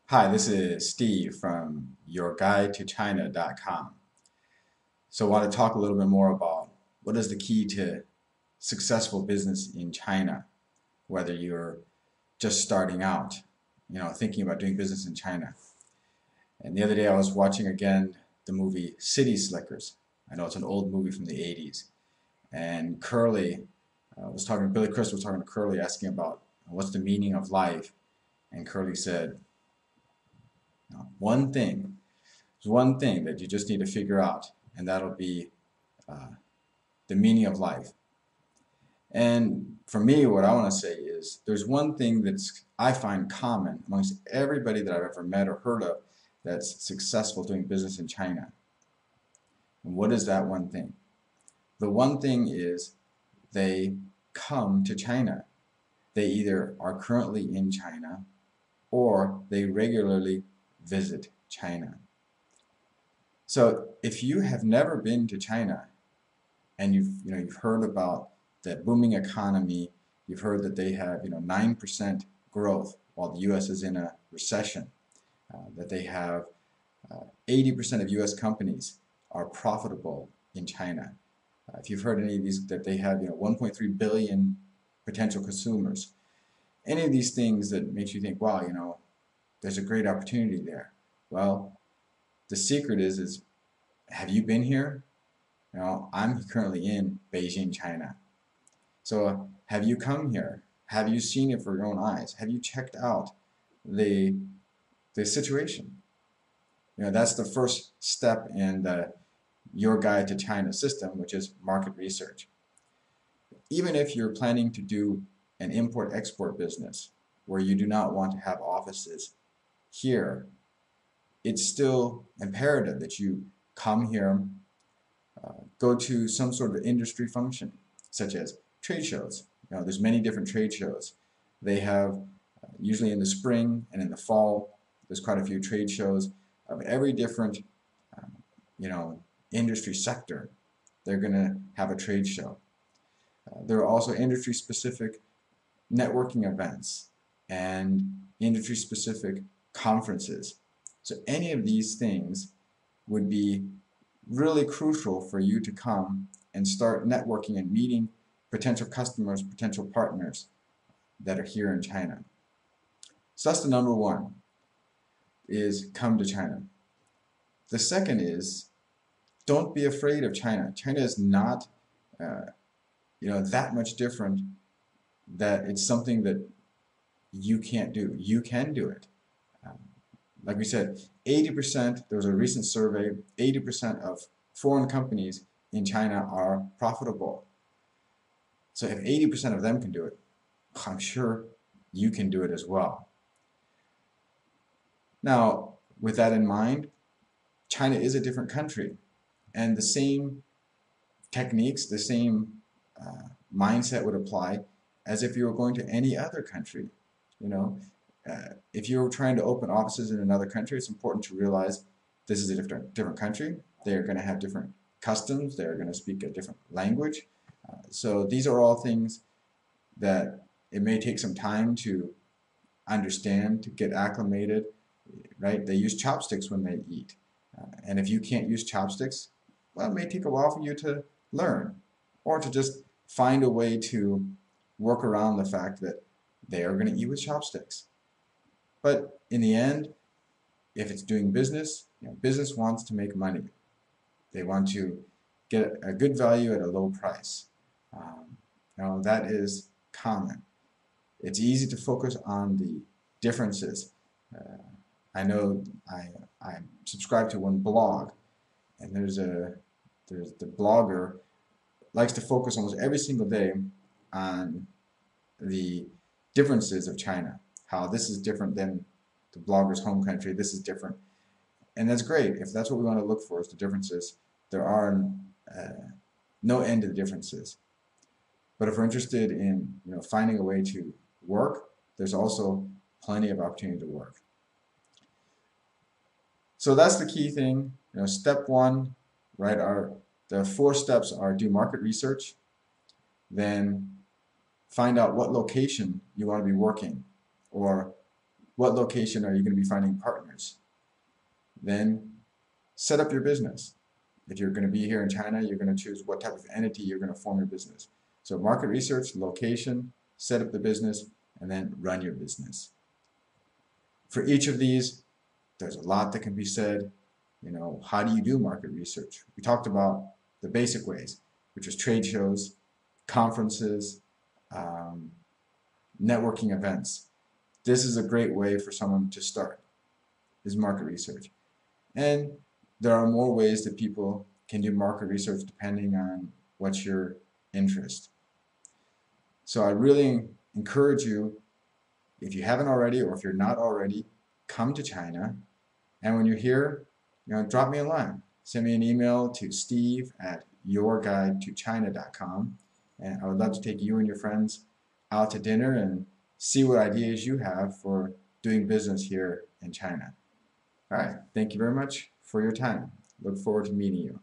Hi, this is Steve from YourGuideToChina.com. So I want to talk a little bit more about what is the key to successful business in China, whether you're just starting out, thinking about doing business in China. And the other day I was watching again the movie City Slickers. I know it's an old movie from the 80s. And Billy Crystal was talking to Curly asking about what's the meaning of life. And Curly said, one thing. There's one thing that you just need to figure out, and that'll be uh, the meaning of life. And for me, what I want to say is there's one thing that's I find common amongst everybody that I've ever met or heard of that's successful doing business in China. And what is that one thing? The one thing is they come to China. They either are currently in China or they regularly visit China. So if you have never been to China and you've heard about that booming economy, you've heard that they have 9% growth while the U.S. is in a recession, that they have 80% of U.S. companies are profitable in China. If you've heard any of these, that they have 1.3 billion potential consumers, any of these things that makes you think, wow, there's a great opportunity there. Well, the secret is have you been here? I'm currently in Beijing, China. So have you come here? Have you seen it for your own eyes? Have you checked out the the situation? That's the first step in the Your Guide to China system, which is market research. Even if you're planning to do an import-export business where you do not want to have offices here, it's still imperative that you come here, go to some sort of industry function, such as trade shows. There's many different trade shows. They have usually in the spring and in the fall. There's quite a few trade shows of every different, um, you know, industry sector. They're going to have a trade show. There are also industry-specific networking events and industry-specific conferences. So any of these things would be really crucial for you to come and start networking and meeting potential customers, potential partners that are here in China. So that's the number one, is come to China. The second is don't be afraid of China. China is not uh, that much different that it's something that you can't do. You can do it. Um, like we said, 80%, there was a recent survey, 80% of foreign companies in China are profitable. So if 80% of them can do it, I'm sure you can do it as well. Now, with that in mind, China is a different country, and the same techniques, the same mindset would apply as if you were going to any other country. You know, if you're trying to open offices in another country, it's important to realize this is a different country. They're going to have different customs. They're going to speak a different language. So these are all things that it may take some time to understand, to get acclimated, right? They use chopsticks when they eat. And if you can't use chopsticks, well, it may take a while for you to learn or to just find a way to work around the fact that they are going to eat with chopsticks. But in the end, if it's doing business, business wants to make money. They want to get a good value at a low price. That is common. It's easy to focus on the differences. Uh, I know I subscribe to one blog, and there's the blogger likes to focus almost every single day on the differences of China. How this is different than the blogger's home country. This is different, and that's great. If that's what we want to look for is the differences, there are no end to the differences. But if we're interested in finding a way to work, there's also plenty of opportunity to work. So that's the key thing. Step one, right? The four steps are do market research, then find out what location you want to be working, or what location are you going to be finding partners? Then set up your business. If you're going to be here in China, you're going to choose what type of entity you're going to form your business. So market research, location, set up the business, and then run your business. For each of these, there's a lot that can be said. You know, how do you do market research? We talked about the basic ways, which is trade shows, conferences, networking events. This is a great way for someone to start, is market research. And there are more ways that people can do market research depending on what's your interest. So I really encourage you, if you haven't already or if you're not already, come to China. And when you're here, drop me a line. Send me an email to steve@yourguidetochina.com. And I would love to take you and your friends out to dinner and see what ideas you have for doing business here in China. All right. Thank you very much for your time. Look forward to meeting you.